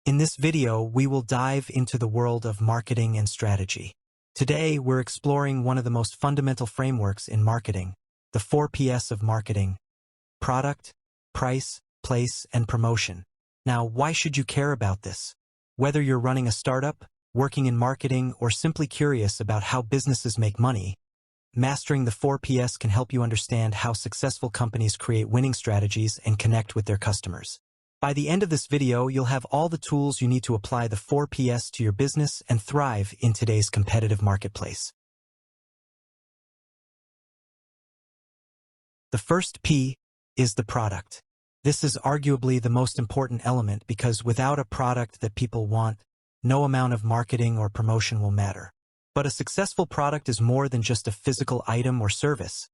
In this video, we will dive into the world of marketing and strategy. Today, we're exploring one of the most fundamental frameworks in marketing, the 4Ps of marketing: product, price, place, and promotion. Now, why should you care about this? Whether you're running a startup, working in marketing, or simply curious about how businesses make money, mastering the 4Ps can help you understand how successful companies create winning strategies and connect with their customers. By the end of this video, you'll have all the tools you need to apply the 4Ps to your business and thrive in today's competitive marketplace. The first P is the product. This is arguably the most important element because without a product that people want, no amount of marketing or promotion will matter. But a successful product is more than just a physical item or service.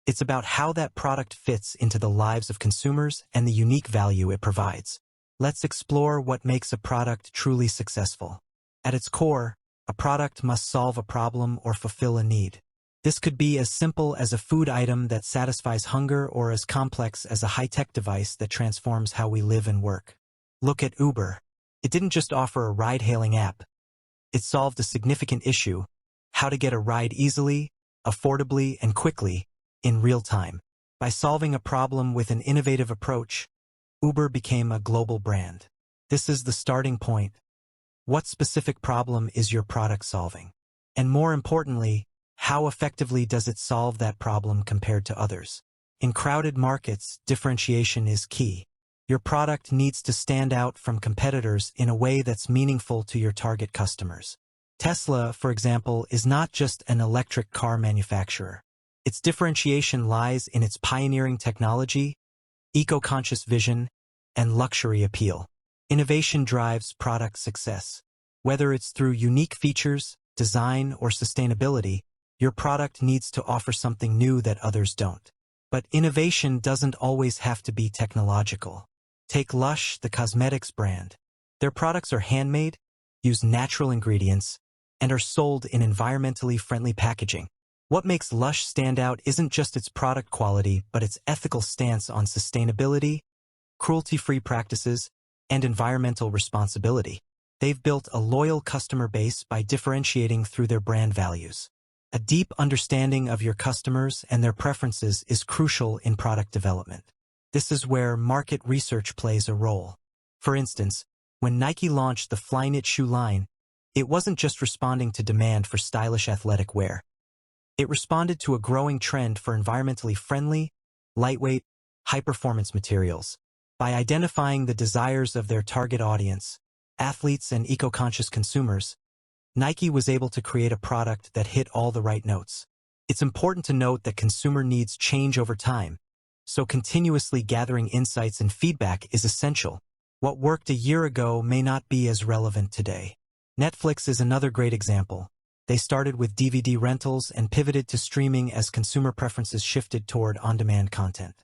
It's about how that product fits into the lives of consumers and the unique value it provides. Let's explore what makes a product truly successful. At its core, a product must solve a problem or fulfill a need. This could be as simple as a food item that satisfies hunger or as complex as a high-tech device that transforms how we live and work. Look at Uber. It didn't just offer a ride-hailing app. It solved a significant issue: how to get a ride easily, affordably, and quickly, in real time. By solving a problem with an innovative approach, Uber became a global brand. This is the starting point. What specific problem is your product solving? And more importantly, how effectively does it solve that problem compared to others? In crowded markets, differentiation is key. Your product needs to stand out from competitors in a way that's meaningful to your target customers. Tesla, for example, is not just an electric car manufacturer. Its differentiation lies in its pioneering technology, eco-conscious vision, and luxury appeal. Innovation drives product success. Whether it's through unique features, design, or sustainability, your product needs to offer something new that others don't. But innovation doesn't always have to be technological. Take Lush, the cosmetics brand. Their products are handmade, use natural ingredients, and are sold in environmentally friendly packaging. What makes Lush stand out isn't just its product quality, but its ethical stance on sustainability, cruelty-free practices, and environmental responsibility. They've built a loyal customer base by differentiating through their brand values. A deep understanding of your customers and their preferences is crucial in product development. This is where market research plays a role. For instance, when Nike launched the Flyknit shoe line, it wasn't just responding to demand for stylish athletic wear. It responded to a growing trend for environmentally friendly, lightweight, high-performance materials. By identifying the desires of their target audience, athletes and eco-conscious consumers, Nike was able to create a product that hit all the right notes. It's important to note that consumer needs change over time, so continuously gathering insights and feedback is essential. What worked a year ago may not be as relevant today. Netflix is another great example. They started with DVD rentals and pivoted to streaming as consumer preferences shifted toward on-demand content.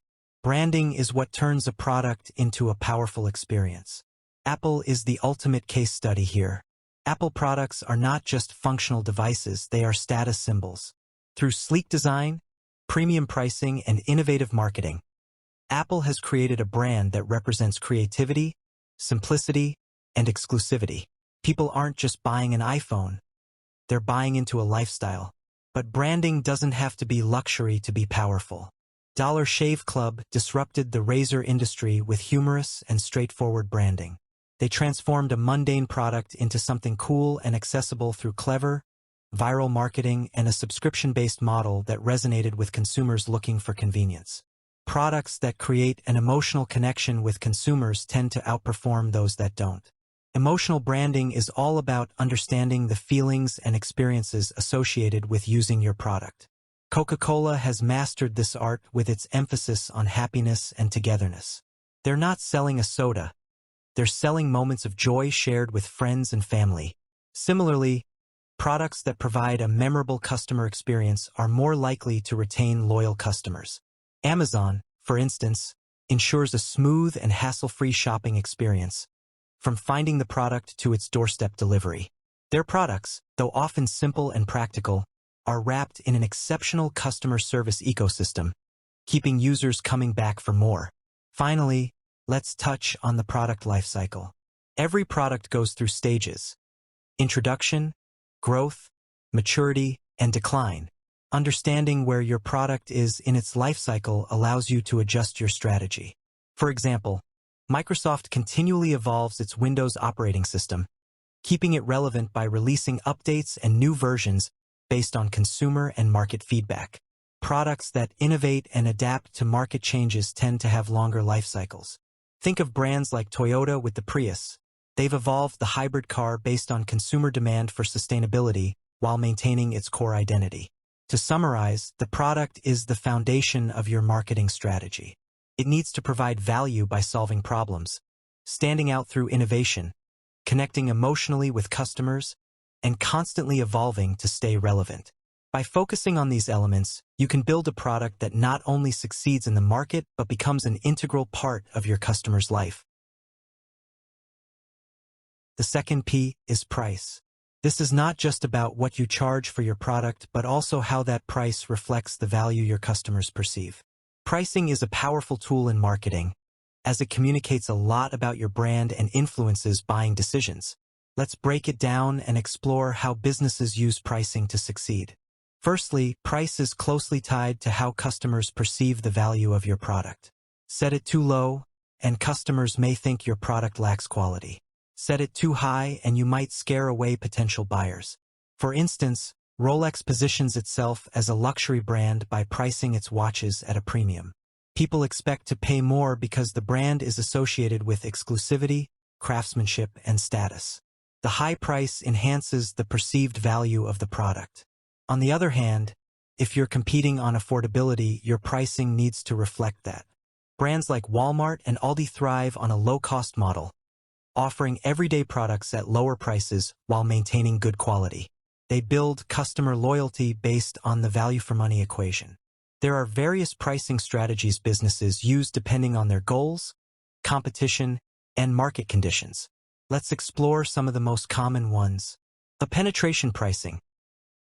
Branding is what turns a product into a powerful experience. Apple is the ultimate case study here. Apple products are not just functional devices, they are status symbols. Through sleek design, premium pricing, and innovative marketing, Apple has created a brand that represents creativity, simplicity, and exclusivity. People aren't just buying an iPhone. They're buying into a lifestyle. But branding doesn't have to be luxury to be powerful. Dollar Shave Club disrupted the razor industry with humorous and straightforward branding. They transformed a mundane product into something cool and accessible through clever, viral marketing and a subscription-based model that resonated with consumers looking for convenience. Products that create an emotional connection with consumers tend to outperform those that don't. Emotional branding is all about understanding the feelings and experiences associated with using your product. Coca-Cola has mastered this art with its emphasis on happiness and togetherness. They're not selling a soda. They're selling moments of joy shared with friends and family. Similarly, products that provide a memorable customer experience are more likely to retain loyal customers. Amazon, for instance, ensures a smooth and hassle-free shopping experience, from finding the product to its doorstep delivery. Their products, though often simple and practical, are wrapped in an exceptional customer service ecosystem, keeping users coming back for more. Finally, let's touch on the product lifecycle. Every product goes through stages: introduction, growth, maturity, and decline. Understanding where your product is in its life cycle allows you to adjust your strategy. For example, Microsoft continually evolves its Windows operating system, keeping it relevant by releasing updates and new versions based on consumer and market feedback. Products that innovate and adapt to market changes tend to have longer life cycles. Think of brands like Toyota with the Prius. They've evolved the hybrid car based on consumer demand for sustainability while maintaining its core identity. To summarize, the product is the foundation of your marketing strategy. It needs to provide value by solving problems, standing out through innovation, connecting emotionally with customers, and constantly evolving to stay relevant. By focusing on these elements, you can build a product that not only succeeds in the market but becomes an integral part of your customer's life. The second P is price. This is not just about what you charge for your product, but also how that price reflects the value your customers perceive. Pricing is a powerful tool in marketing, as it communicates a lot about your brand and influences buying decisions. Let's break it down and explore how businesses use pricing to succeed. Firstly, price is closely tied to how customers perceive the value of your product. Set it too low, and customers may think your product lacks quality. Set it too high, and you might scare away potential buyers. For instance, Rolex positions itself as a luxury brand by pricing its watches at a premium. People expect to pay more because the brand is associated with exclusivity, craftsmanship, and status. The high price enhances the perceived value of the product. On the other hand, if you're competing on affordability, your pricing needs to reflect that. Brands like Walmart and Aldi thrive on a low-cost model, offering everyday products at lower prices while maintaining good quality. They build customer loyalty based on the value-for-money equation. There are various pricing strategies businesses use depending on their goals, competition, and market conditions. Let's explore some of the most common ones. Penetration pricing.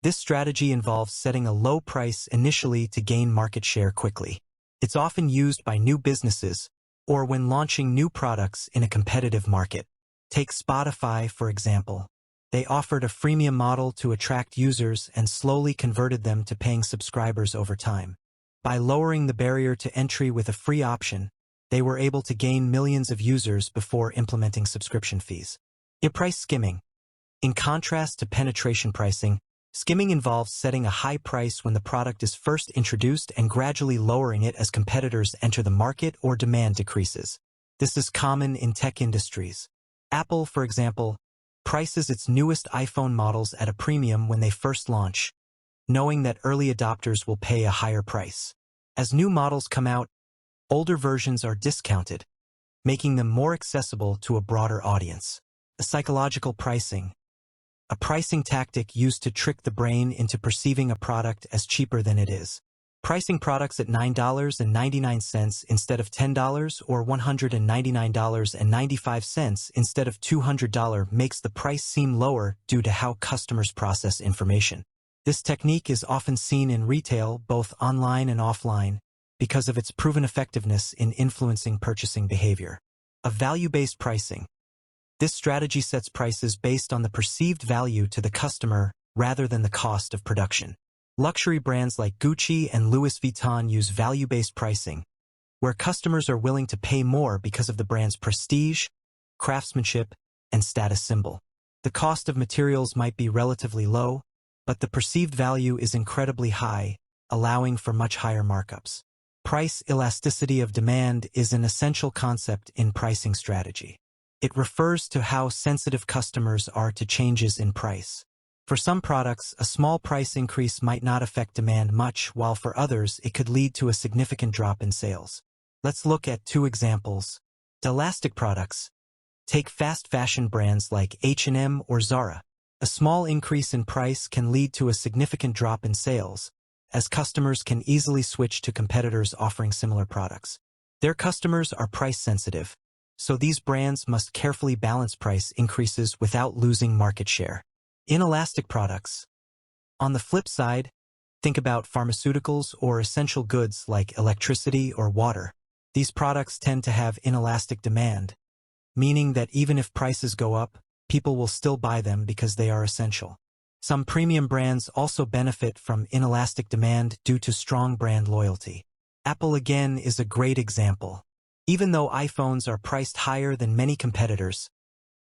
This strategy involves setting a low price initially to gain market share quickly. It's often used by new businesses or when launching new products in a competitive market. Take Spotify, for example. They offered a freemium model to attract users and slowly converted them to paying subscribers over time. By lowering the barrier to entry with a free option, they were able to gain millions of users before implementing subscription fees. Price skimming. In contrast to penetration pricing, skimming involves setting a high price when the product is first introduced and gradually lowering it as competitors enter the market or demand decreases. This is common in tech industries. Apple, for example, prices its newest iPhone models at a premium when they first launch, knowing that early adopters will pay a higher price. As new models come out, older versions are discounted, making them more accessible to a broader audience. Psychological pricing. A pricing tactic used to trick the brain into perceiving a product as cheaper than it is. Pricing products at $9.99 instead of $10 or $199.95 instead of $200 makes the price seem lower due to how customers process information. This technique is often seen in retail, both online and offline, because of its proven effectiveness in influencing purchasing behavior. Value-based pricing. This strategy sets prices based on the perceived value to the customer rather than the cost of production. Luxury brands like Gucci and Louis Vuitton use value-based pricing, where customers are willing to pay more because of the brand's prestige, craftsmanship, and status symbol. The cost of materials might be relatively low, but the perceived value is incredibly high, allowing for much higher markups. Price elasticity of demand is an essential concept in pricing strategy. It refers to how sensitive customers are to changes in price. For some products, a small price increase might not affect demand much, while for others, it could lead to a significant drop in sales. Let's look at two examples. Elastic products. Take fast fashion brands like H&M or Zara. A small increase in price can lead to a significant drop in sales, as customers can easily switch to competitors offering similar products. Their customers are price sensitive, so these brands must carefully balance price increases without losing market share. Inelastic products. On the flip side, think about pharmaceuticals or essential goods like electricity or water. These products tend to have inelastic demand, meaning that even if prices go up, people will still buy them because they are essential. Some premium brands also benefit from inelastic demand due to strong brand loyalty. Apple again is a great example. Even though iPhones are priced higher than many competitors,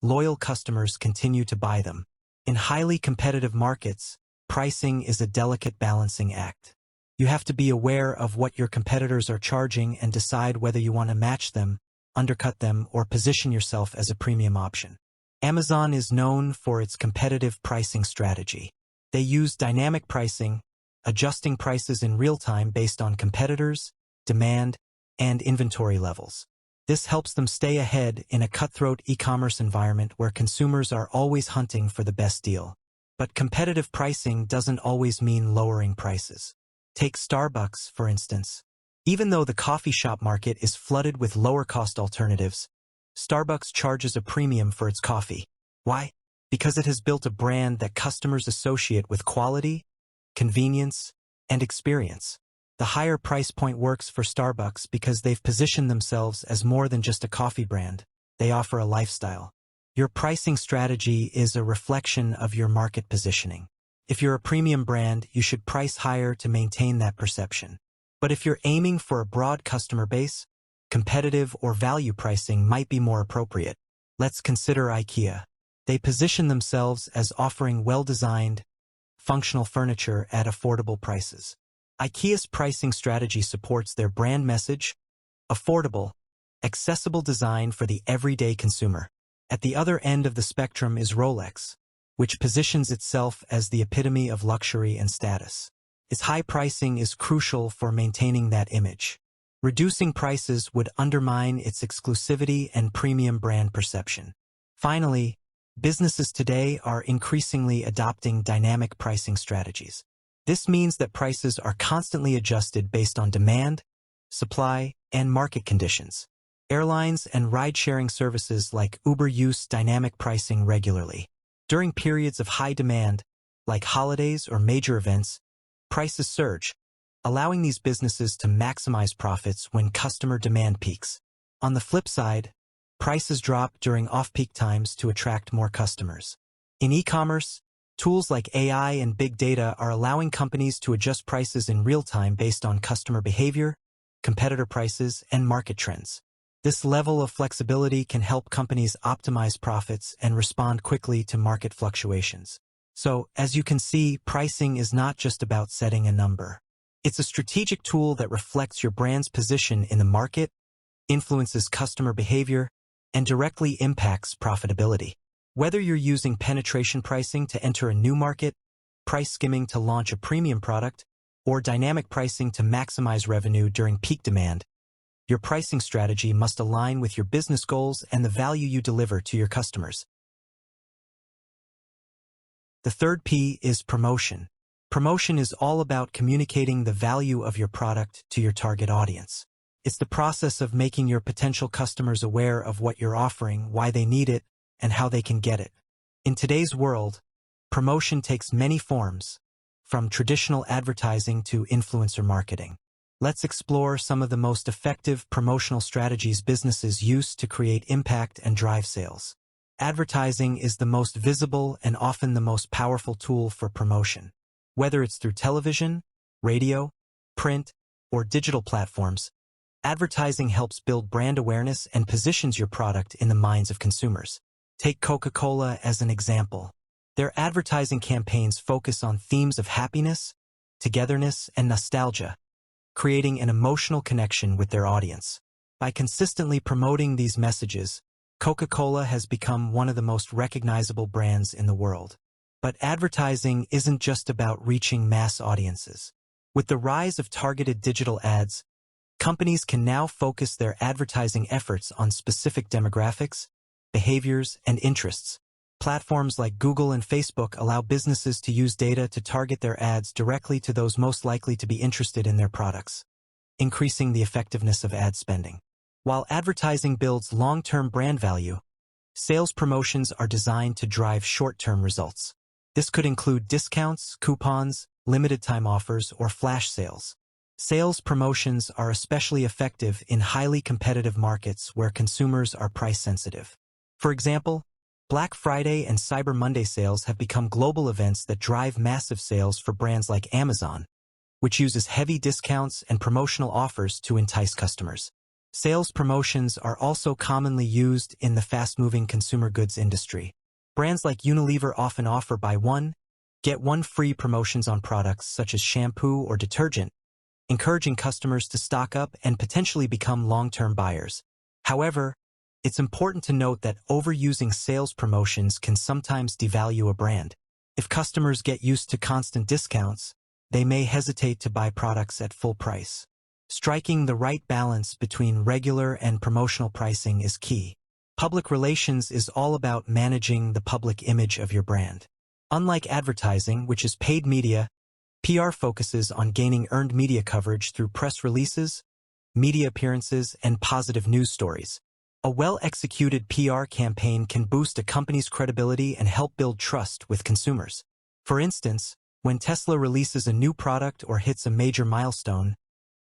loyal customers continue to buy them. In highly competitive markets, pricing is a delicate balancing act. You have to be aware of what your competitors are charging and decide whether you want to match them, undercut them, or position yourself as a premium option. Amazon is known for its competitive pricing strategy. They use dynamic pricing, adjusting prices in real time based on competitors, demand, and inventory levels. This helps them stay ahead in a cutthroat e-commerce environment where consumers are always hunting for the best deal. But competitive pricing doesn't always mean lowering prices. Take Starbucks, for instance. Even though the coffee shop market is flooded with lower-cost alternatives, Starbucks charges a premium for its coffee. Why? Because it has built a brand that customers associate with quality, convenience, and experience. The higher price point works for Starbucks because they've positioned themselves as more than just a coffee brand. They offer a lifestyle. Your pricing strategy is a reflection of your market positioning. If you're a premium brand, you should price higher to maintain that perception. But if you're aiming for a broad customer base, competitive or value pricing might be more appropriate. Let's consider IKEA. They position themselves as offering well-designed, functional furniture at affordable prices. IKEA's pricing strategy supports their brand message, affordable, accessible design for the everyday consumer. At the other end of the spectrum is Rolex, which positions itself as the epitome of luxury and status. Its high pricing is crucial for maintaining that image. Reducing prices would undermine its exclusivity and premium brand perception. Finally, businesses today are increasingly adopting dynamic pricing strategies. This means that prices are constantly adjusted based on demand, supply, and market conditions. Airlines and ride-sharing services like Uber use dynamic pricing regularly. During periods of high demand, like holidays or major events, prices surge, allowing these businesses to maximize profits when customer demand peaks. On the flip side, prices drop during off-peak times to attract more customers. In e-commerce, tools like AI and big data are allowing companies to adjust prices in real time based on customer behavior, competitor prices, and market trends. This level of flexibility can help companies optimize profits and respond quickly to market fluctuations. So, as you can see, pricing is not just about setting a number. It's a strategic tool that reflects your brand's position in the market, influences customer behavior, and directly impacts profitability. Whether you're using penetration pricing to enter a new market, price skimming to launch a premium product, or dynamic pricing to maximize revenue during peak demand, your pricing strategy must align with your business goals and the value you deliver to your customers. The third P is promotion. Promotion is all about communicating the value of your product to your target audience. It's the process of making your potential customers aware of what you're offering, why they need it, and how they can get it. In today's world, promotion takes many forms, from traditional advertising to influencer marketing. Let's explore some of the most effective promotional strategies businesses use to create impact and drive sales. Advertising is the most visible and often the most powerful tool for promotion. Whether it's through television, radio, print, or digital platforms, advertising helps build brand awareness and positions your product in the minds of consumers. Take Coca-Cola as an example. Their advertising campaigns focus on themes of happiness, togetherness, and nostalgia, creating an emotional connection with their audience. By consistently promoting these messages, Coca-Cola has become one of the most recognizable brands in the world. But advertising isn't just about reaching mass audiences. With the rise of targeted digital ads, companies can now focus their advertising efforts on specific demographics, behaviors, and interests. Platforms like Google and Facebook allow businesses to use data to target their ads directly to those most likely to be interested in their products, increasing the effectiveness of ad spending. While advertising builds long-term brand value, sales promotions are designed to drive short-term results. This could include discounts, coupons, limited-time offers, or flash sales. Sales promotions are especially effective in highly competitive markets where consumers are price-sensitive. For example, Black Friday and Cyber Monday sales have become global events that drive massive sales for brands like Amazon, which uses heavy discounts and promotional offers to entice customers. Sales promotions are also commonly used in the fast-moving consumer goods industry. Brands like Unilever often offer buy one, get one free promotions on products such as shampoo or detergent, encouraging customers to stock up and potentially become long-term buyers. However, it's important to note that overusing sales promotions can sometimes devalue a brand. If customers get used to constant discounts, they may hesitate to buy products at full price. Striking the right balance between regular and promotional pricing is key. Public relations is all about managing the public image of your brand. Unlike advertising, which is paid media, PR focuses on gaining earned media coverage through press releases, media appearances, and positive news stories. A well-executed PR campaign can boost a company's credibility and help build trust with consumers. For instance, when Tesla releases a new product or hits a major milestone,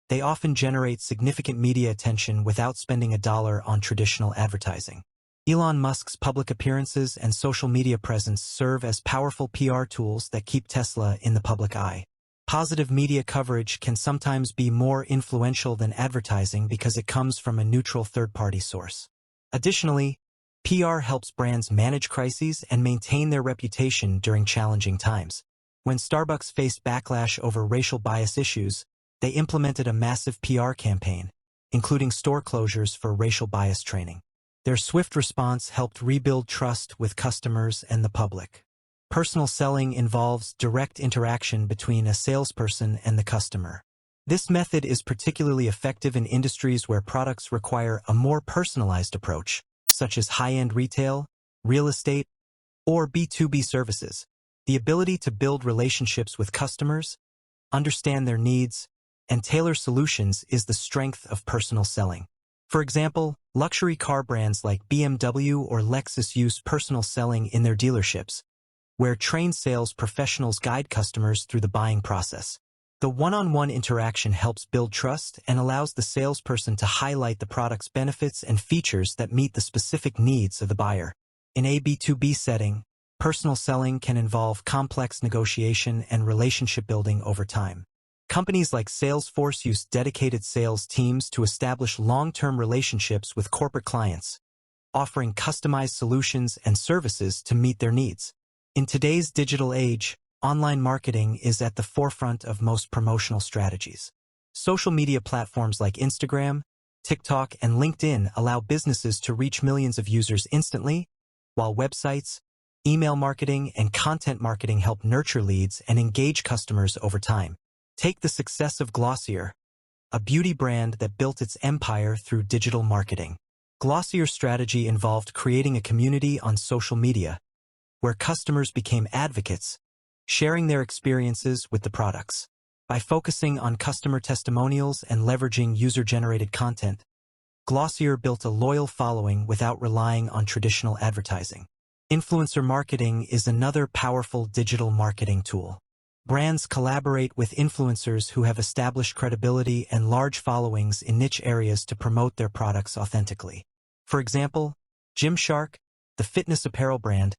they often generate significant media attention without spending a dollar on traditional advertising. Elon Musk's public appearances and social media presence serve as powerful PR tools that keep Tesla in the public eye. Positive media coverage can sometimes be more influential than advertising because it comes from a neutral third-party source. Additionally, PR helps brands manage crises and maintain their reputation during challenging times. When Starbucks faced backlash over racial bias issues, they implemented a massive PR campaign, including store closures for racial bias training. Their swift response helped rebuild trust with customers and the public. Personal selling involves direct interaction between a salesperson and the customer. This method is particularly effective in industries where products require a more personalized approach, such as high-end retail, real estate, or B2B services. The ability to build relationships with customers, understand their needs, and tailor solutions is the strength of personal selling. For example, luxury car brands like BMW or Lexus use personal selling in their dealerships, where trained sales professionals guide customers through the buying process. The one-on-one interaction helps build trust and allows the salesperson to highlight the product's benefits and features that meet the specific needs of the buyer. In a B2B setting, personal selling can involve complex negotiation and relationship building over time. Companies like Salesforce use dedicated sales teams to establish long-term relationships with corporate clients, offering customized solutions and services to meet their needs. In today's digital age, online marketing is at the forefront of most promotional strategies. Social media platforms like Instagram, TikTok, and LinkedIn allow businesses to reach millions of users instantly, while websites, email marketing, and content marketing help nurture leads and engage customers over time. Take the success of Glossier, a beauty brand that built its empire through digital marketing. Glossier's strategy involved creating a community on social media, where customers became advocates, sharing their experiences with the products. By focusing on customer testimonials and leveraging user-generated content, Glossier built a loyal following without relying on traditional advertising. Influencer marketing is another powerful digital marketing tool. Brands collaborate with influencers who have established credibility and large followings in niche areas to promote their products authentically. For example, Gymshark, the fitness apparel brand,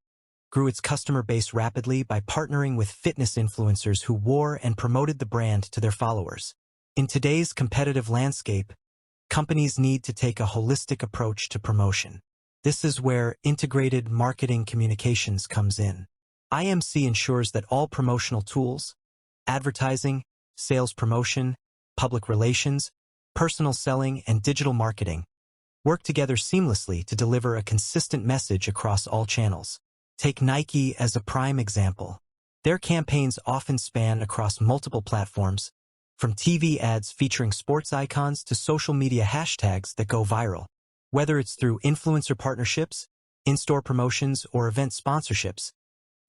grew its customer base rapidly by partnering with fitness influencers who wore and promoted the brand to their followers. In today's competitive landscape, companies need to take a holistic approach to promotion. This is where integrated marketing communications comes in. IMC ensures that all promotional tools, advertising, sales promotion, public relations, personal selling, and digital marketing work together seamlessly to deliver a consistent message across all channels. Take Nike as a prime example. Their campaigns often span across multiple platforms, from TV ads featuring sports icons to social media hashtags that go viral. Whether it's through influencer partnerships, in-store promotions, or event sponsorships,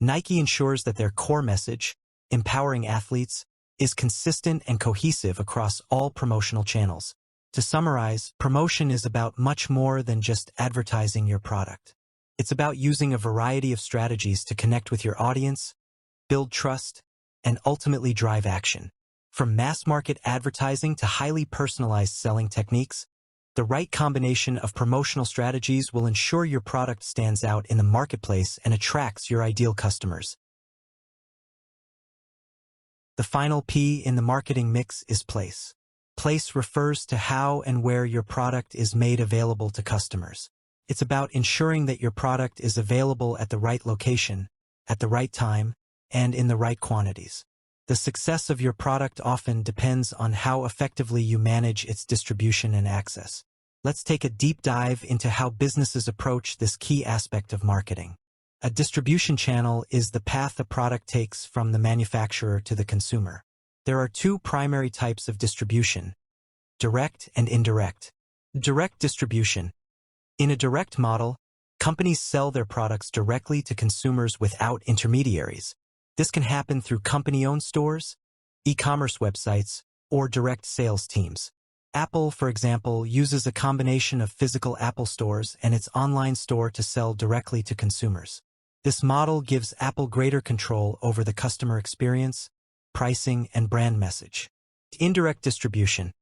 Nike ensures that their core message, empowering athletes, is consistent and cohesive across all promotional channels. To summarize, promotion is about much more than just advertising your product. It's about using a variety of strategies to connect with your audience, build trust, and ultimately drive action. From mass-market advertising to highly personalized selling techniques, The right combination of promotional strategies will ensure your product stands out in the marketplace and attracts your ideal customers. The final P in the marketing mix is place. Place refers to how and where your product is made available to customers. It's about ensuring that your product is available at the right location, at the right time, and in the right quantities. The success of your product often depends on how effectively you manage its distribution and access. Let's take a deep dive into how businesses approach this key aspect of marketing. A distribution channel is the path a product takes from the manufacturer to the consumer. There are two primary types of distribution: direct and indirect. Direct distribution. In a direct model, companies sell their products directly to consumers without intermediaries. This can happen through company-owned stores, e-commerce websites, or direct sales teams. Apple, for example, uses a combination of physical Apple stores and its online store to sell directly to consumers. This model gives Apple greater control over the customer experience, pricing, and brand message. Indirect distribution.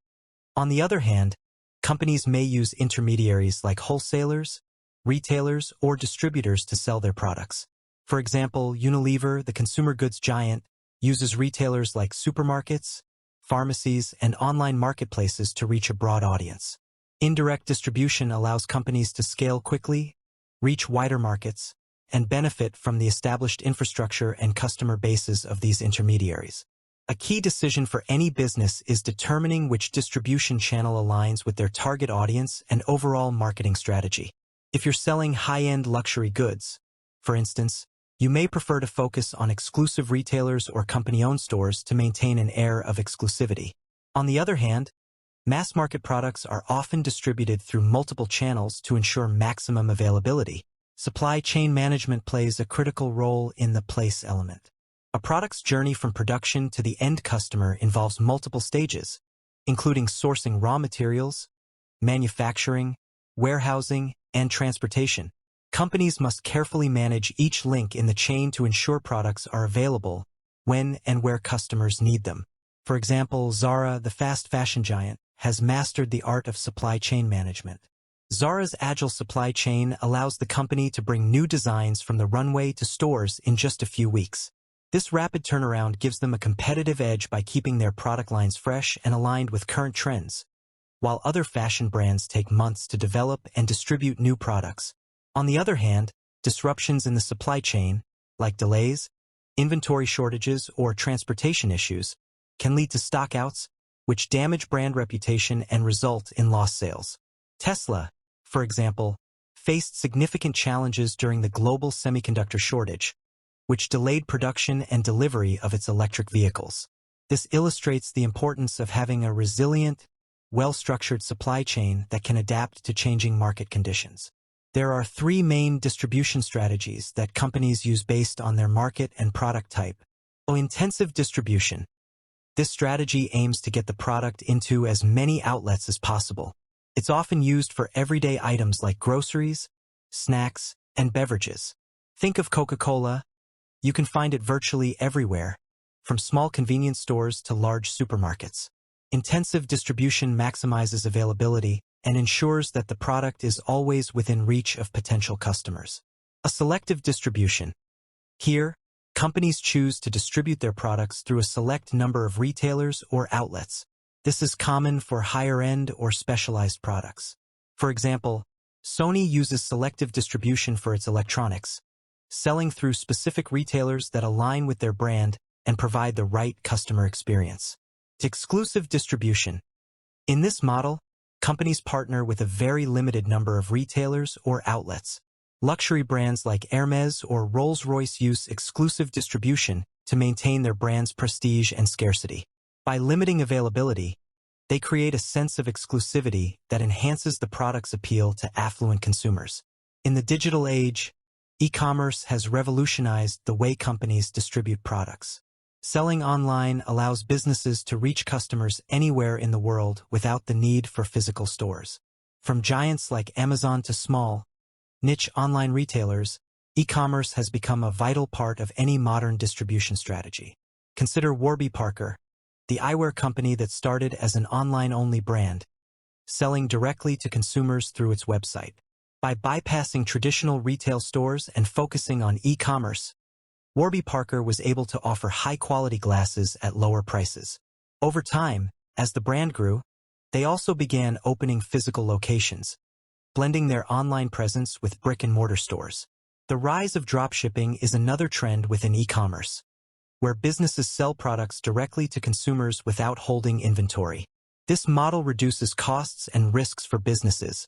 On the other hand, companies may use intermediaries like wholesalers, retailers, or distributors to sell their products. For example, Unilever, the consumer goods giant, uses retailers like supermarkets, pharmacies, and online marketplaces to reach a broad audience. Indirect distribution allows companies to scale quickly, reach wider markets, and benefit from the established infrastructure and customer bases of these intermediaries. A key decision for any business is determining which distribution channel aligns with their target audience and overall marketing strategy. If you're selling high-end luxury goods, for instance, you may prefer to focus on exclusive retailers or company-owned stores to maintain an air of exclusivity. On the other hand, mass-market products are often distributed through multiple channels to ensure maximum availability. Supply chain management plays a critical role in the place element. A product's journey from production to the end customer involves multiple stages, including sourcing raw materials, manufacturing, warehousing, and transportation. Companies must carefully manage each link in the chain to ensure products are available when and where customers need them. For example, Zara, the fast fashion giant, has mastered the art of supply chain management. Zara's agile supply chain allows the company to bring new designs from the runway to stores in just a few weeks. This rapid turnaround gives them a competitive edge by keeping their product lines fresh and aligned with current trends, while other fashion brands take months to develop and distribute new products. On the other hand, disruptions in the supply chain, like delays, inventory shortages, or transportation issues, can lead to stockouts, which damage brand reputation and result in lost sales. Tesla, for example, faced significant challenges during the global semiconductor shortage, which delayed production and delivery of its electric vehicles. This illustrates the importance of having a resilient, well-structured supply chain that can adapt to changing market conditions. There are three main distribution strategies that companies use based on their market and product type. Intensive distribution. This strategy aims to get the product into as many outlets as possible. It's often used for everyday items like groceries, snacks, and beverages. Think of Coca-Cola. You can find it virtually everywhere, from small convenience stores to large supermarkets. Intensive distribution maximizes availability and ensures that the product is always within reach of potential customers. A selective distribution. Here, companies choose to distribute their products through a select number of retailers or outlets. This is common for higher-end or specialized products. For example, Sony uses selective distribution for its electronics, selling through specific retailers that align with their brand and provide the right customer experience. Exclusive distribution. In this model, companies partner with a very limited number of retailers or outlets. Luxury brands like Hermes or Rolls-Royce use exclusive distribution to maintain their brand's prestige and scarcity. By limiting availability, they create a sense of exclusivity that enhances the product's appeal to affluent consumers. In the digital age, e-commerce has revolutionized the way companies distribute products. Selling online allows businesses to reach customers anywhere in the world without the need for physical stores. From giants like Amazon to small, niche online retailers, e-commerce has become a vital part of any modern distribution strategy. Consider Warby Parker, the eyewear company that started as an online-only brand. selling directly to consumers through its website. By bypassing traditional retail stores and focusing on e-commerce, Warby Parker was able to offer high-quality glasses at lower prices. Over time, as the brand grew, they also began opening physical locations, blending their online presence with brick-and-mortar stores. The rise of dropshipping is another trend within e-commerce, where businesses sell products directly to consumers without holding inventory. This model reduces costs and risks for businesses,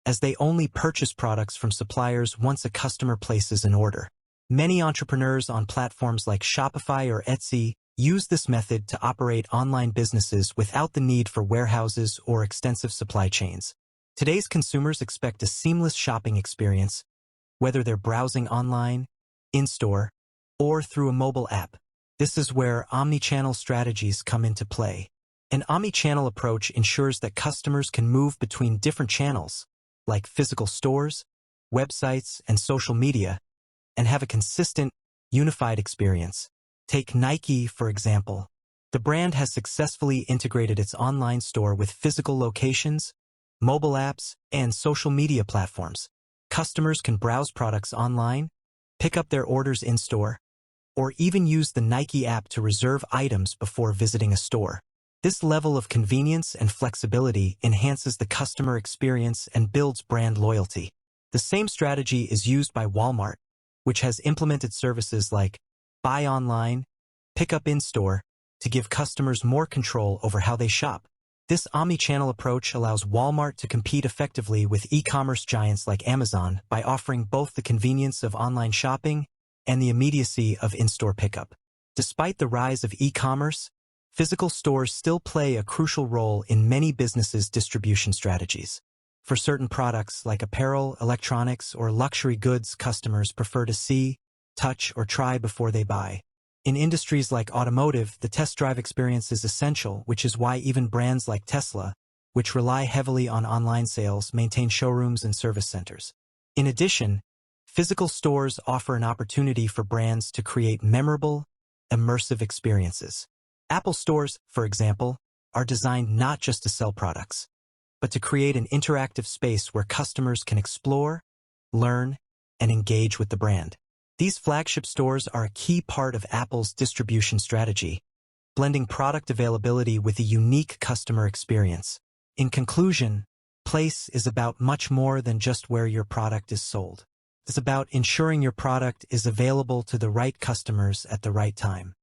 as they only purchase products from suppliers once a customer places an order. Many entrepreneurs on platforms like Shopify or Etsy use this method to operate online businesses without the need for warehouses or extensive supply chains. Today's consumers expect a seamless shopping experience, whether they're browsing online, in-store, or through a mobile app. This is where omnichannel strategies come into play. An omnichannel approach ensures that customers can move between different channels, like physical stores, websites, and social media, and have a consistent, unified experience. Take Nike, for example. The brand has successfully integrated its online store with physical locations, mobile apps, and social media platforms. Customers can browse products online, pick up their orders in-store, or even use the Nike app to reserve items before visiting a store. This level of convenience and flexibility enhances the customer experience and builds brand loyalty. The same strategy is used by Walmart, which has implemented services like buy online, pick up in-store, to give customers more control over how they shop. This omnichannel approach allows Walmart to compete effectively with e-commerce giants like Amazon by offering both the convenience of online shopping and the immediacy of in-store pickup. Despite the rise of e-commerce, physical stores still play a crucial role in many businesses' distribution strategies. For certain products like apparel, electronics, or luxury goods, customers prefer to see, touch, or try before they buy. In industries like automotive, the test drive experience is essential, which is why even brands like Tesla, which rely heavily on online sales, maintain showrooms and service centers. In addition, physical stores offer an opportunity for brands to create memorable, immersive experiences. Apple stores, for example, are designed not just to sell products, but to create an interactive space where customers can explore, learn, and engage with the brand. These flagship stores are a key part of Apple's distribution strategy, blending product availability with a unique customer experience. In conclusion, place is about much more than just where your product is sold. It's about ensuring your product is available to the right customers at the right time.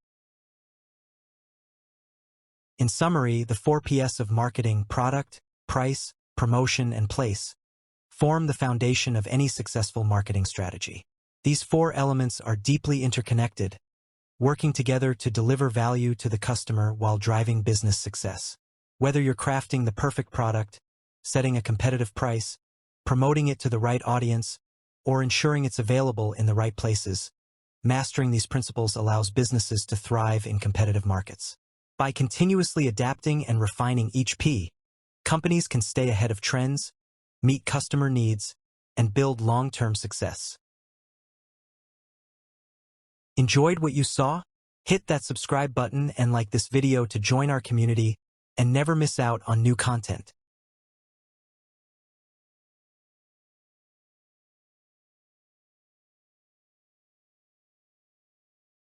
In summary, the 4 Ps of marketing: product, price, promotion, and place form the foundation of any successful marketing strategy. These 4 elements are deeply interconnected, working together to deliver value to the customer while driving business success. Whether you're crafting the perfect product, setting a competitive price, promoting it to the right audience, or ensuring it's available in the right places, mastering these principles allows businesses to thrive in competitive markets. By continuously adapting and refining each P, companies can stay ahead of trends, meet customer needs, and build long-term success. Enjoyed what you saw? Hit that subscribe button and like this video to join our community and never miss out on new content.